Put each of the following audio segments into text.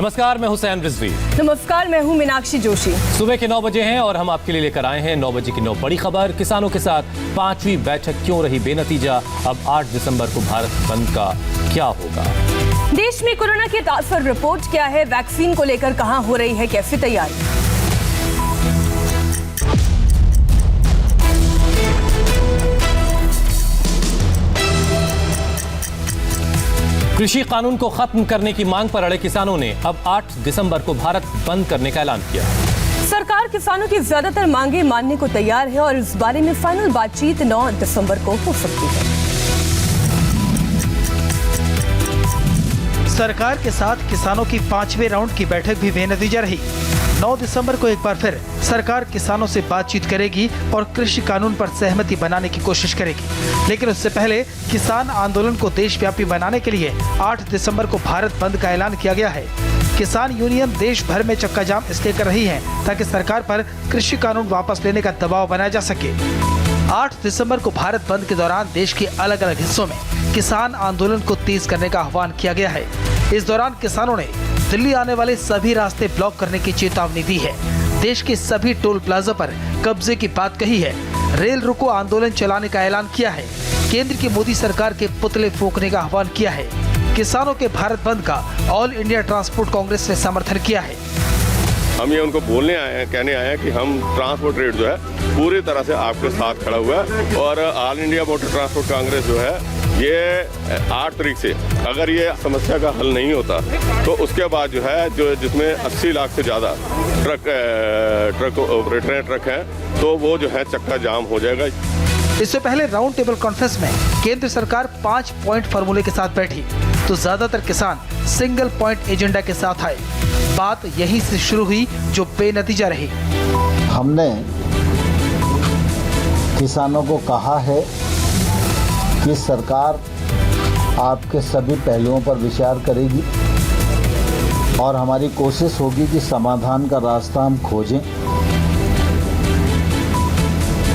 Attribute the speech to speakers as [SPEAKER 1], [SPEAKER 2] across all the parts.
[SPEAKER 1] नमस्कार, मैं हुसैन रिजवी।
[SPEAKER 2] नमस्कार, मैं हूं मीनाक्षी जोशी।
[SPEAKER 1] सुबह के 9 बजे हैं और हम आपके लिए लेकर आए हैं 9 बजे की 9 बड़ी खबर। किसानों के साथ 5वीं बैठक क्यों रही बेनतीजा, अब 8 दिसंबर को भारत बंद का क्या होगा।
[SPEAKER 2] देश में कोरोना की ताज़ा रिपोर्ट क्या है, वैक्सीन को लेकर कहां हो रही है कैसी तैयारी।
[SPEAKER 1] कृषि कानून को खत्म करने की मांग पर अड़े किसानों ने अब 8 दिसंबर को भारत बंद करने का ऐलान किया।
[SPEAKER 2] सरकार किसानों की ज्यादातर मांगे मानने को तैयार है और इस बारे में फाइनल बातचीत 9 दिसंबर को हो सकती है।
[SPEAKER 3] सरकार के साथ किसानों की 5वें राउंड की बैठक भी बेनतीजा रही। 9 दिसंबर को एक बार फिर सरकार किसानों से बातचीत करेगी और कृषि कानून पर सहमति बनाने की कोशिश करेगी, लेकिन उससे पहले किसान आंदोलन को देशव्यापी बनाने के लिए 8 दिसंबर को भारत बंद का ऐलान किया गया है। किसान यूनियन देश भर में चक्का जाम इसलिए कर रही है ताकि सरकार पर कृषि कानून वापस लेने का दबाव बनाया जा सके। 8 दिसंबर को भारत बंद के दौरान देश के अलग अलग हिस्सों में किसान आंदोलन को तेज करने का आह्वान किया गया है। इस दौरान किसानों ने दिल्ली आने वाले सभी रास्ते ब्लॉक करने की चेतावनी दी है। देश के सभी टोल प्लाजा पर कब्जे की बात कही है। रेल रोको आंदोलन चलाने का ऐलान किया है। केंद्र की मोदी सरकार के पुतले फूंकने का आह्वान किया है। किसानों के भारत बंद का ऑल इंडिया ट्रांसपोर्ट कांग्रेस ने समर्थन किया है।
[SPEAKER 4] हम ये उनको बोलने आए हैं, कहने आए हैं कि हम ट्रांसपोर्ट रेट जो है पूरी तरह से आपके साथ खड़ा हुआ है और all India motor transport Congress जो है ये 8 तारीख से अगर ये समस्या का हल नहीं होता तो उसके बाद जो है जिसमें 80 लाख से ज़्यादा रिटर्न ट्रक हैं तो वो जो है चक्का जाम हो जाएगा।
[SPEAKER 3] इससे पहले राउंड टेबल कॉन्फ्रेंस में केंद्र सरकार 5 पॉइंट फार्मूले के साथ बैठी तो ज्यादातर किसान सिंगल पॉइंट एजेंडा के साथ आए। बात यहीं से शुरू हुई जो बेनतीजा रही।
[SPEAKER 5] हमने किसानों को कहा है कि सरकार आपके सभी पहलुओं पर विचार करेगी और हमारी कोशिश होगी कि समाधान का रास्ता हम खोजें,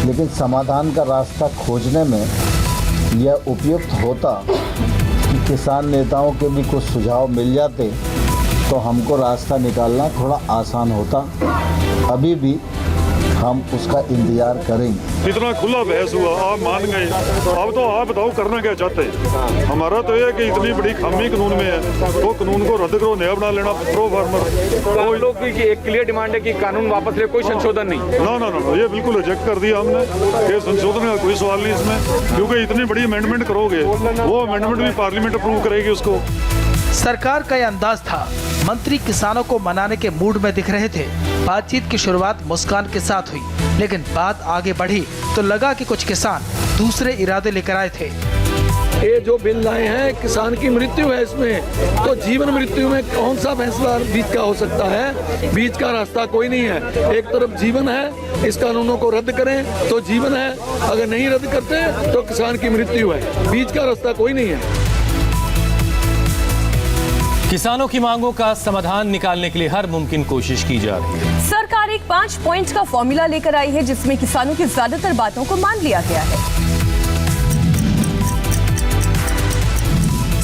[SPEAKER 5] लेकिन समाधान का रास्ता खोजने में यह उपयुक्त होता कि किसान नेताओं के भी कुछ सुझाव मिल जाते तो हमको रास्ता निकालना थोड़ा आसान होता। अभी भी हम उसका इंतजार करेंगे।
[SPEAKER 6] इतना खुला बहस हुआ, आप मान गए, अब तो आप बताओ करना क्या चाहते हैं। हमारा तो ये कि इतनी बड़ी खामी कानून में है, वो कानून को रद्द करो, नया बना लेना। प्रो फार्मर
[SPEAKER 7] लोग की एक क्लियर डिमांड है कि कानून वापस ले, कोई संशोधन नहीं।
[SPEAKER 6] ना, ये बिल्कुल रिजेक्ट कर दिया हमने। ये संशोधन का कोई सवाल नहीं इसमें, क्योंकि इतनी बड़ी अमेंडमेंट करोगे वो अमेंडमेंट भी पार्लियामेंट अप्रूव करेगी उसको।
[SPEAKER 3] सरकार का यह अंदाज था। मंत्री किसानों को मनाने के मूड में दिख रहे थे। बातचीत की शुरुआत मुस्कान के साथ हुई, लेकिन बात आगे बढ़ी तो लगा कि कुछ किसान दूसरे इरादे लेकर आए थे।
[SPEAKER 8] ये जो बिल लाए हैं, किसान की मृत्यु है इसमें, तो जीवन मृत्यु में कौन सा फैसला बीच का हो सकता है। बीच का रास्ता कोई नहीं है। एक तरफ जीवन है, इस कानूनों को रद्द करें तो जीवन है, अगर नहीं रद्द करते तो किसान की मृत्यु है। बीच का रास्ता कोई नहीं है।
[SPEAKER 1] किसानों की मांगों का समाधान निकालने के लिए हर मुमकिन कोशिश की जा रही है।
[SPEAKER 2] सरकार एक 5 पॉइंट का फॉर्मूला लेकर आई है जिसमें किसानों की ज्यादातर बातों को मान लिया गया है।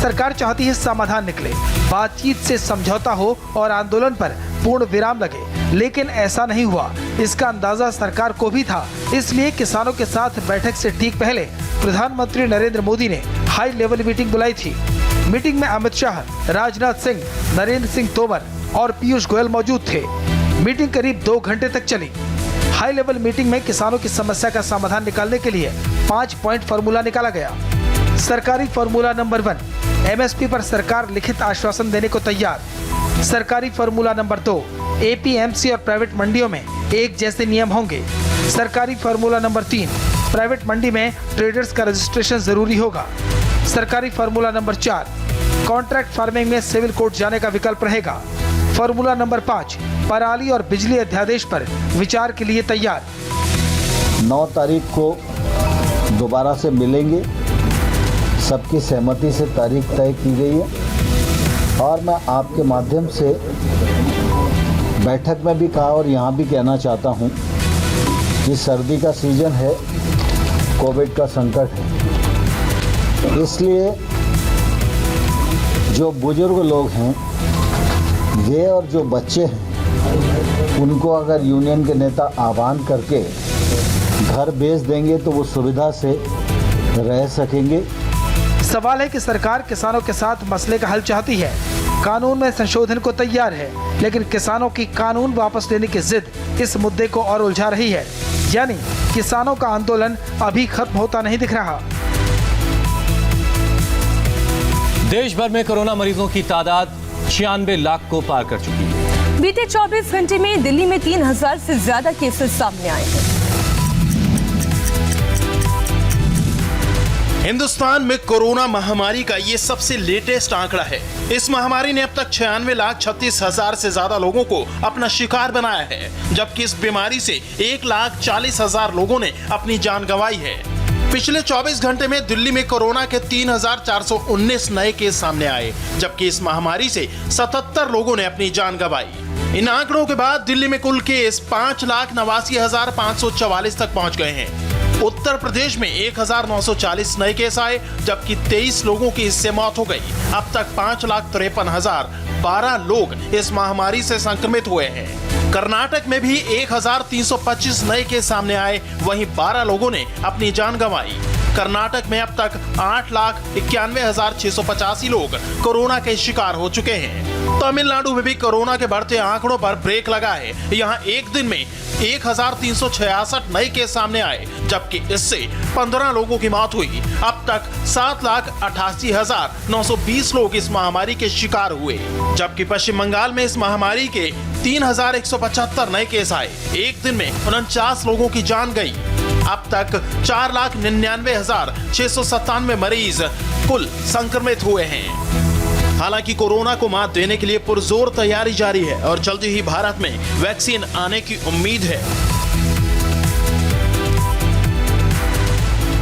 [SPEAKER 3] सरकार चाहती है समाधान निकले, बातचीत से समझौता हो और आंदोलन पर पूर्ण विराम लगे, लेकिन ऐसा नहीं हुआ। इसका अंदाजा सरकार को भी था। इसलिए किसानों के साथ बैठक से ठीक पहले प्रधानमंत्री नरेंद्र मोदी ने हाई लेवल मीटिंग बुलाई थी। मीटिंग में अमित शाह, राजनाथ सिंह, नरेंद्र सिंह तोमर और पीयूष गोयल मौजूद थे। मीटिंग करीब 2 घंटे तक चली। हाई लेवल मीटिंग में किसानों की समस्या का समाधान निकालने के लिए 5 पॉइंट फार्मूला निकाला गया। सरकारी फार्मूला नंबर 1, एमएसपी पर सरकार लिखित आश्वासन देने को तैयार। सरकारी फार्मूला नंबर 2, एपीएमसी और प्राइवेट मंडियों में एक जैसे नियम होंगे। सरकारी फार्मूला नंबर 3, प्राइवेट मंडी में ट्रेडर्स का रजिस्ट्रेशन जरूरी होगा। सरकारी फार्मूला नंबर 4, कॉन्ट्रैक्ट फार्मिंग में सिविल कोर्ट जाने का विकल्प रहेगा। फार्मूला नंबर 5, पराली और बिजली अध्यादेश पर विचार के लिए तैयार।
[SPEAKER 5] 9 तारीख को दोबारा से मिलेंगे। सबकी सहमति से तारीख तय की गई है और मैं आपके माध्यम से बैठक में भी कहा और यहाँ भी कहना चाहता हूँ कि सर्दी का सीजन है, कोविड का संकट है, इसलिए जो बुजुर्ग लोग हैं ये और जो बच्चे हैं उनको अगर यूनियन के नेता आह्वान करके घर भेज देंगे तो वो सुविधा से रह सकेंगे।
[SPEAKER 3] सवाल है कि सरकार किसानों के साथ मसले का हल चाहती है, कानून में संशोधन को तैयार है, लेकिन किसानों की कानून वापस लेने की जिद इस मुद्दे को और उलझा रही है। यानी किसानों का आंदोलन अभी खत्म होता नहीं दिख रहा।
[SPEAKER 1] देश भर में कोरोना मरीजों की तादाद 96 लाख को पार कर चुकी है।
[SPEAKER 2] बीते 24 घंटे में दिल्ली में 3000 से ज्यादा केसेस सामने आए हैं।
[SPEAKER 9] हिंदुस्तान में कोरोना महामारी का ये सबसे लेटेस्ट आंकड़ा है। इस महामारी ने अब तक 96,36,000 से ज्यादा लोगों को अपना शिकार बनाया है, जबकि इस बीमारी से 1,40,000 लोगों ने अपनी जान गंवाई है। पिछले 24 घंटे में दिल्ली में कोरोना के 3,419 नए केस सामने आए, जबकि इस महामारी से 77 लोगों ने अपनी जान गंवाई। इन आंकड़ों के बाद दिल्ली में कुल केस 5,89,544 तक पहुंच गए हैं। उत्तर प्रदेश में 1,940 नए केस आए, जबकि 23 लोगों की इससे मौत हो गई। अब तक 5,53,012 लोग इस महामारी से संक्रमित हुए हैं। कर्नाटक में भी 1,325 नए केस सामने आए, वहीं 12 लोगों ने अपनी जान गंवाई। कर्नाटक में अब तक 8,91,685 लोग कोरोना के शिकार हो चुके हैं। तमिलनाडु में भी कोरोना के बढ़ते आंकड़ों पर ब्रेक लगा है। यहाँ एक दिन में 1,366 नए केस सामने आए, जबकि इससे 15 लोगों की मौत हुई। अब तक 7,88,920 लोग इस महामारी के शिकार हुए, जबकि पश्चिम बंगाल में इस महामारी के 3,175 नए केस आए। एक दिन में 49 लोगों की जान गई। अब तक 4,99,697 मरीज कुल संक्रमित हुए हैं। हालांकि कोरोना को मात देने के लिए पुरजोर तैयारी जारी है और जल्दी ही भारत में वैक्सीन आने की उम्मीद है।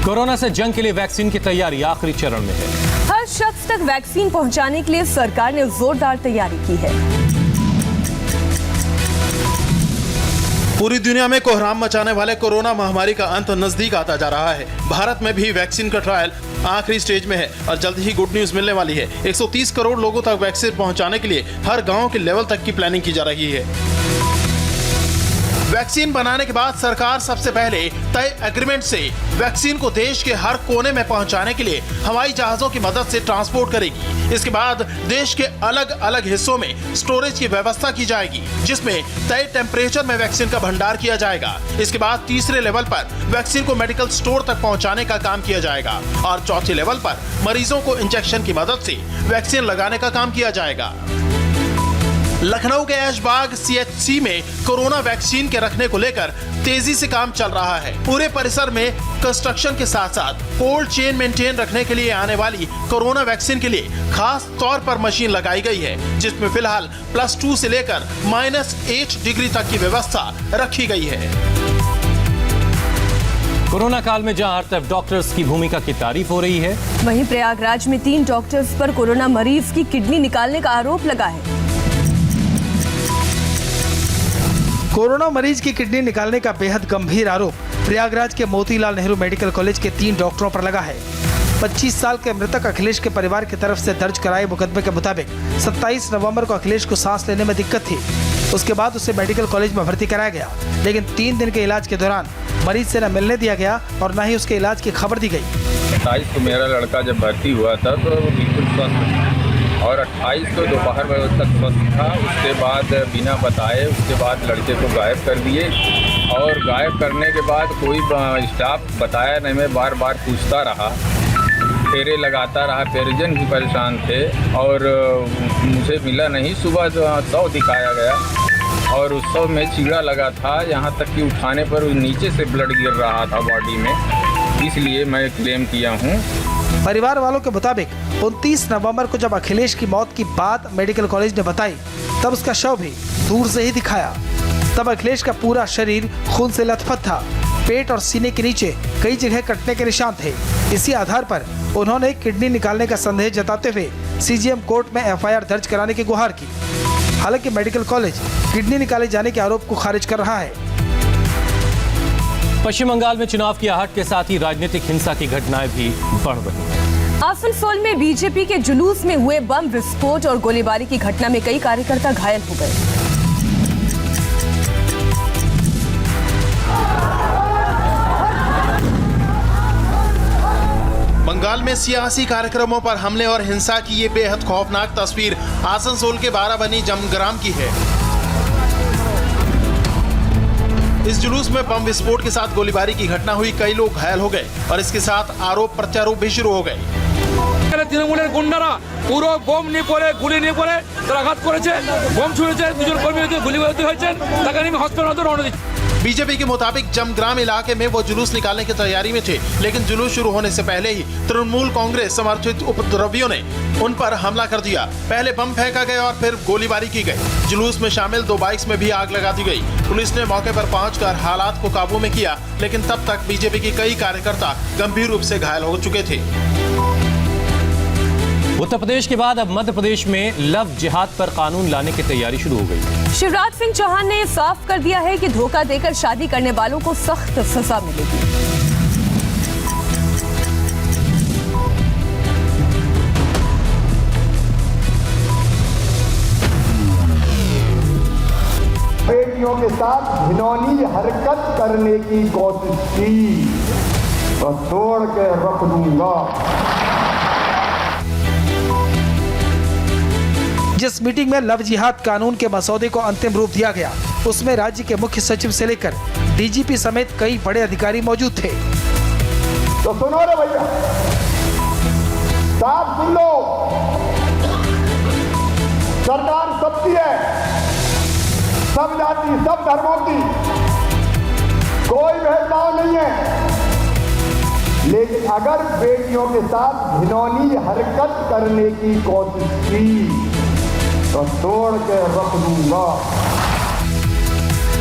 [SPEAKER 1] कोरोना से जंग के लिए वैक्सीन की तैयारी आखिरी चरण में है।
[SPEAKER 2] हर शख्स तक वैक्सीन पहुंचाने के लिए सरकार ने जोरदार तैयारी की है।
[SPEAKER 9] पूरी दुनिया में कोहराम मचाने वाले कोरोना महामारी का अंत नजदीक आता जा रहा है। भारत में भी वैक्सीन का ट्रायल आखिरी स्टेज में है और जल्द ही गुड न्यूज मिलने वाली है। 130 करोड़ लोगों तक वैक्सीन पहुंचाने के लिए हर गांव के लेवल तक की प्लानिंग की जा रही है। वैक्सीन बनाने के बाद सरकार सबसे पहले तय एग्रीमेंट से वैक्सीन को देश के हर कोने में पहुंचाने के लिए हवाई जहाजों की मदद से ट्रांसपोर्ट करेगी। इसके बाद देश के अलग अलग हिस्सों में स्टोरेज की व्यवस्था की जाएगी, जिसमें तय टेम्परेचर में वैक्सीन का भंडार किया जाएगा। इसके बाद तीसरे लेवल पर वैक्सीन को मेडिकल स्टोर तक पहुंचाने का काम किया जाएगा और चौथे लेवल पर मरीजों को इंजेक्शन की मदद से वैक्सीन लगाने का काम किया जाएगा। लखनऊ के ऐशबाग CHC में कोरोना वैक्सीन के रखने को लेकर तेजी से काम चल रहा है। पूरे परिसर में कंस्ट्रक्शन के साथ साथ कोल्ड चेन मेंटेन रखने के लिए आने वाली कोरोना वैक्सीन के लिए खास तौर पर मशीन लगाई गई है, जिसमें फिलहाल +2 से लेकर -8 डिग्री तक की व्यवस्था रखी गई है।
[SPEAKER 1] कोरोना काल में जहां हर तरफ डॉक्टर्स की भूमिका की तारीफ हो रही है,
[SPEAKER 2] वहीं प्रयागराज में 3 डॉक्टर्स पर कोरोना मरीज की किडनी निकालने का आरोप लगा है।
[SPEAKER 3] कोरोना मरीज की किडनी निकालने का बेहद गंभीर आरोप प्रयागराज के मोतीलाल नेहरू मेडिकल कॉलेज के 3 डॉक्टरों पर लगा है। 25 साल के मृतक अखिलेश के परिवार की तरफ से दर्ज कराए मुकदमे के मुताबिक 27 नवंबर को अखिलेश को सांस लेने में दिक्कत थी। उसके बाद उसे मेडिकल कॉलेज में भर्ती कराया गया, लेकिन 3 दिन के इलाज के दौरान मरीज से न मिलने दिया गया और न ही उसके इलाज की खबर दी गई।
[SPEAKER 10] 27 को मेरा लड़का जब भर्ती हुआ था तो बिल्कुल स्वस्थ था और 28 को दोपहर बजे तक स्वस्थ था। उसके बाद बिना बताए उसके बाद लड़के को गायब कर दिए और गायब करने के बाद कोई स्टाफ बताया नहीं। मैं बार बार पूछता रहा, फेरे लगाता रहा, परिजन भी परेशान थे और मुझे मिला नहीं। सुबह 100 दिखाया गया और उस 100 में चीड़ा लगा था, यहाँ तक कि उठाने पर नीचे से ब्लड गिर रहा था बॉडी में, इसलिए मैं क्लेम किया हूँ।
[SPEAKER 3] परिवार वालों के मुताबिक 29 नवंबर को जब अखिलेश की मौत की बात मेडिकल कॉलेज ने बताई, तब उसका शव भी दूर से ही दिखाया। तब अखिलेश का पूरा शरीर खून से लथपथ था। पेट और सीने के नीचे कई जगह कटने के निशान थे। इसी आधार पर उन्होंने किडनी निकालने का संदेह जताते हुए CGM कोर्ट में FIR दर्ज कराने की गुहार की। हालांकि मेडिकल कॉलेज किडनी निकाले जाने के आरोप को खारिज कर रहा है।
[SPEAKER 1] पश्चिम बंगाल में चुनाव की आहट के साथ ही राजनीतिक हिंसा की घटनाएं भी बढ़ रही हैं।
[SPEAKER 2] आसनसोल में बीजेपी के जुलूस में हुए बम विस्फोट और गोलीबारी की घटना में कई कार्यकर्ता घायल हो गए।
[SPEAKER 9] बंगाल में सियासी कार्यक्रमों पर हमले और हिंसा की ये बेहद खौफनाक तस्वीर आसनसोल के बाराबनी जमग्राम की है। इस जुलूस में बम विस्फोट के साथ गोलीबारी की घटना हुई, कई लोग घायल हो गए और इसके साथ आरोप प्रत्यारोप भी शुरू हो गए।
[SPEAKER 7] তৃণমূলের গুন্ডারা পুরো বোম নিয়ে পড়ে গুলি নিয়ে পড়ে তারা আঘাত করেছে, বোম ছুঁড়েছে, দুজন কর্মী গুলিবিদ্ধ হয়েছেন, তাকে নিয়ে হসপিটালে রওনা দিচ্ছে।
[SPEAKER 9] बीजेपी के मुताबिक जमग्राम इलाके में वो जुलूस निकालने की तैयारी में थे, लेकिन जुलूस शुरू होने से पहले ही तृणमूल कांग्रेस समर्थित उपद्रवियों ने उन पर हमला कर दिया। पहले बम फेंका गया और फिर गोलीबारी की गई। जुलूस में शामिल 2 बाइक्स में भी आग लगा दी गई। पुलिस ने मौके पर पहुंचकर हालात को काबू में किया, लेकिन तब तक बीजेपी के कई कार्यकर्ता गंभीर रूप से घायल हो चुके थे।
[SPEAKER 1] उत्तर प्रदेश के बाद अब मध्य प्रदेश में लव जिहाद पर कानून लाने की तैयारी शुरू हो गई।
[SPEAKER 2] शिवराज सिंह चौहान ने साफ कर दिया है कि धोखा देकर शादी करने वालों को सख्त सजा मिलेगी।
[SPEAKER 11] बेटियों के साथ घिनौनी हरकत करने की कोशिश की तो तोड़ के रख दूंगा।
[SPEAKER 3] जिस मीटिंग में लव जिहाद कानून के मसौदे को अंतिम रूप दिया गया, उसमें राज्य के मुख्य सचिव से लेकर डीजीपी समेत कई बड़े अधिकारी मौजूद थे।
[SPEAKER 11] तो सुनो रे भैया, साफ सुन लो, सरकार सबकी है, सब जाति सब धर्मों की, कोई भेदभाव नहीं है, लेकिन अगर बेटियों के साथ घिनौनी हरकत करने की कोशिश की तो तोड़ के रख दूंगा।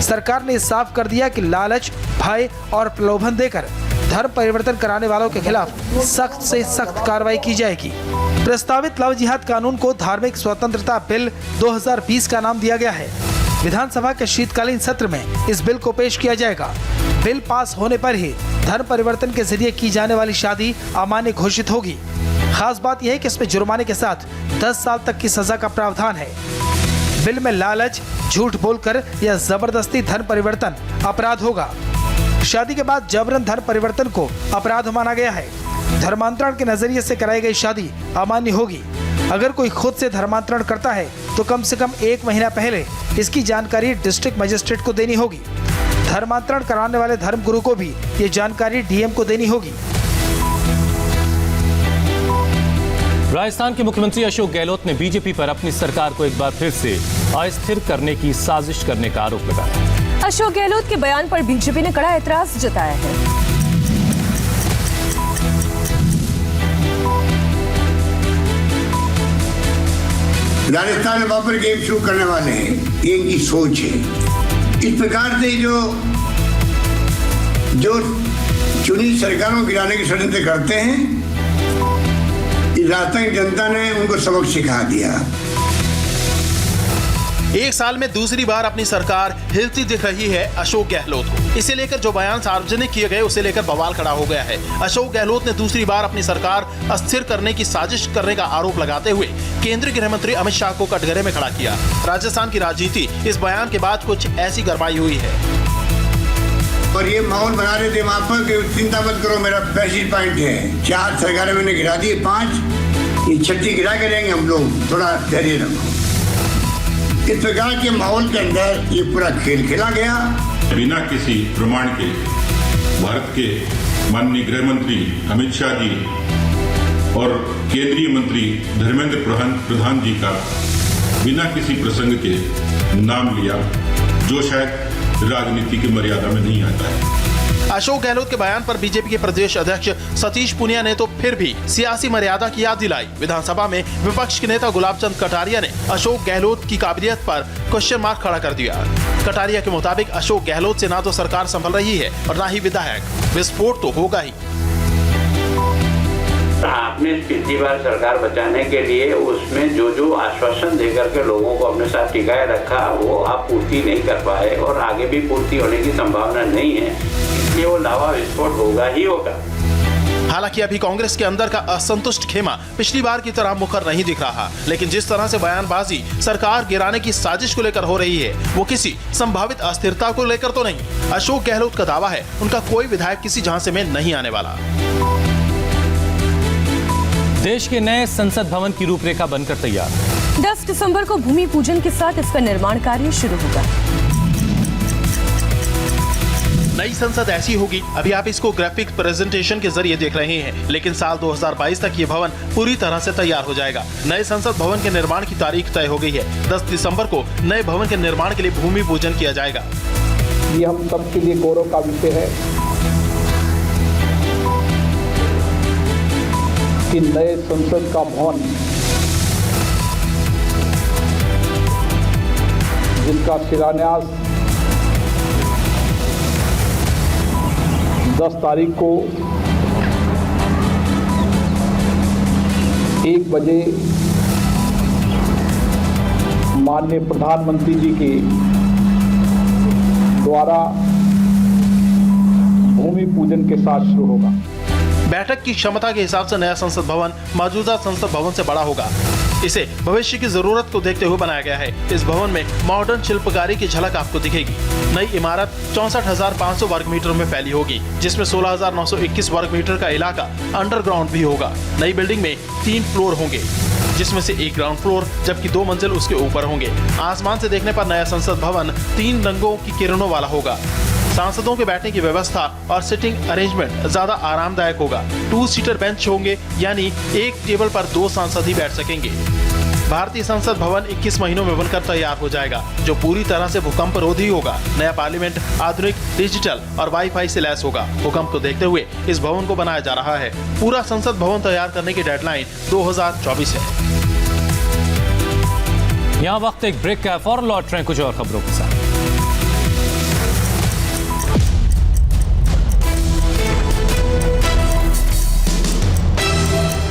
[SPEAKER 3] सरकार ने साफ कर दिया कि लालच, भय और प्रलोभन देकर धर्म परिवर्तन कराने वालों के खिलाफ सख्त से सख्त कार्रवाई की जाएगी। प्रस्तावित लव जिहाद कानून को धार्मिक स्वतंत्रता बिल 2020 का नाम दिया गया है। विधानसभा के शीतकालीन सत्र में इस बिल को पेश किया जाएगा। बिल पास होने पर ही धर्म परिवर्तन के जरिए की जाने वाली शादी अमान्य घोषित होगी। खास बात यह है कि इसमें जुर्माने के साथ 10 साल तक की सजा का प्रावधान है। बिल में लालच, झूठ बोलकर या जबरदस्ती धर्म परिवर्तन अपराध होगा। शादी के बाद जबरन धर्म परिवर्तन को अपराध माना गया है। धर्मांतरण के नजरिए से कराई गई शादी अमान्य होगी। अगर कोई खुद से धर्मांतरण करता है तो कम से कम 1 महीना पहले इसकी जानकारी डिस्ट्रिक्ट मजिस्ट्रेट को देनी होगी। धर्मांतरण कराने वाले धर्मगुरु को भी ये जानकारी डीएम को देनी होगी।
[SPEAKER 1] राजस्थान के मुख्यमंत्री अशोक गहलोत ने बीजेपी पर अपनी सरकार को एक बार फिर से अस्थिर करने की साजिश करने का आरोप लगाया।
[SPEAKER 2] अशोक गहलोत के बयान पर बीजेपी ने कड़ा एतराज जताया है।
[SPEAKER 12] राजस्थान में वापस गेम शुरू करने वाले हैं, ये इनकी सोच है। इस प्रकार से जो चुनी सरकारों को गिराने की षड्यंत्र करते हैं, राजस्थान की जनता ने उनको सबक सिखा दिया।
[SPEAKER 9] एक साल में दूसरी बार अपनी सरकार हिलती दिख रही है अशोक गहलोत को। इसे लेकर जो बयान सार्वजनिक किए गए उसे लेकर बवाल खड़ा हो गया है। अशोक गहलोत ने दूसरी बार अपनी सरकार अस्थिर करने की साजिश करने का आरोप लगाते हुए केंद्रीय गृह मंत्री अमित शाह को कटघरे में खड़ा किया। राजस्थान की राजनीति इस बयान के बाद कुछ ऐसी गरमाई हुई है।
[SPEAKER 12] और ये माहौल बना रहे थे वहां पर कि चिंता मत करो, मेरा 35 पॉइंट है, 4 सरकारें मैंने गिरा दी, 5 ये 6 गिरा के रहेंगे हम लोग, थोड़ा धैर्य रखो। इस प्रकार के माहौल के अंदर ये पूरा खेल खेला गया।
[SPEAKER 13] बिना किसी प्रमाण के भारत के माननीय गृह मंत्री अमित शाह जी और केंद्रीय मंत्री धर्मेंद्र प्रधान जी का बिना किसी प्रसंग के नाम लिया, जो शायद राजनीति की मर्यादा में नहीं आता है।
[SPEAKER 9] अशोक गहलोत के बयान पर बीजेपी के प्रदेश अध्यक्ष सतीश पूनिया ने तो फिर भी सियासी मर्यादा की याद दिलाई। विधानसभा में विपक्ष के नेता गुलाब चंद कटारिया ने अशोक गहलोत की काबिलियत पर क्वेश्चन मार्क खड़ा कर दिया। कटारिया के मुताबिक अशोक गहलोत से ना तो सरकार संभल रही है और ना ही विधायक। विस्फोट तो होगा ही।
[SPEAKER 14] आपने पिछली बार सरकार बचाने के लिए उसमें जो आश्वासन देकर के लोगों को अपने साथ टिकाए रखा, वो आप पूर्ति नहीं कर पाए और आगे भी पूर्ति होने की संभावना नहीं है, इसलिए वो लावा विस्फोट होगा ही होगा।
[SPEAKER 9] हालांकि अभी कांग्रेस के अंदर का असंतुष्ट खेमा पिछली बार की तरह मुखर नहीं दिख रहा, लेकिन जिस तरह से बयानबाजी सरकार गिराने की साजिश को लेकर हो रही है वो किसी संभावित अस्थिरता को लेकर तो नहीं। अशोक गहलोत का दावा है उनका कोई विधायक किसी झांसे में नहीं आने वाला।
[SPEAKER 1] देश के नए संसद भवन की रूपरेखा बनकर तैयार।
[SPEAKER 2] 10 दिसंबर को भूमि पूजन के साथ इसका निर्माण कार्य शुरू होगा।
[SPEAKER 9] नई संसद ऐसी होगी, अभी आप इसको ग्राफिक प्रेजेंटेशन के जरिए देख रहे हैं, लेकिन साल 2022 तक ये भवन पूरी तरह से तैयार हो जाएगा। नए संसद भवन के निर्माण की तारीख तय हो गई है। 10 दिसंबर को नए भवन के निर्माण के लिए भूमि पूजन किया जाएगा।
[SPEAKER 15] ये हम सबके लिए गौरव का विषय है कि नए संसद का भवन जिनका शिलान्यास 10 तारीख को 1 बजे माननीय प्रधानमंत्री जी के द्वारा भूमि पूजन के साथ शुरू होगा।
[SPEAKER 9] बैठक की क्षमता के हिसाब से नया संसद भवन मौजूदा संसद भवन से बड़ा होगा। इसे भविष्य की जरूरत को देखते हुए बनाया गया है। इस भवन में मॉडर्न शिल्पकारी की झलक आपको दिखेगी। नई इमारत 64,500 वर्ग मीटर में फैली होगी, जिसमें 16,921 वर्ग मीटर का इलाका अंडरग्राउंड भी होगा। नई बिल्डिंग में 3 फ्लोर होंगे, जिसमें से एक ग्राउंड फ्लोर जबकि 2 मंजिल उसके ऊपर होंगे। आसमान से देखने पर नया संसद भवन 3 रंगों की किरणों वाला होगा। सांसदों के बैठने की व्यवस्था और सिटिंग अरेंजमेंट ज्यादा आरामदायक होगा। 2 सीटर बेंच होंगे, यानी एक टेबल पर 2 सांसद ही बैठ सकेंगे। भारतीय संसद भवन 21 महीनों में बनकर तैयार हो जाएगा, जो पूरी तरह से भूकंप रोधी होगा। नया पार्लियामेंट आधुनिक, डिजिटल और वाईफाई से लैस होगा। भूकंप को देखते हुए इस भवन को बनाया जा रहा है। पूरा संसद भवन तैयार करने की डेडलाइन 2024 है।
[SPEAKER 1] यहाँ वक्त एक ब्रेक का है, फौरन लौट रहे हैं कुछ और खबरों के साथ।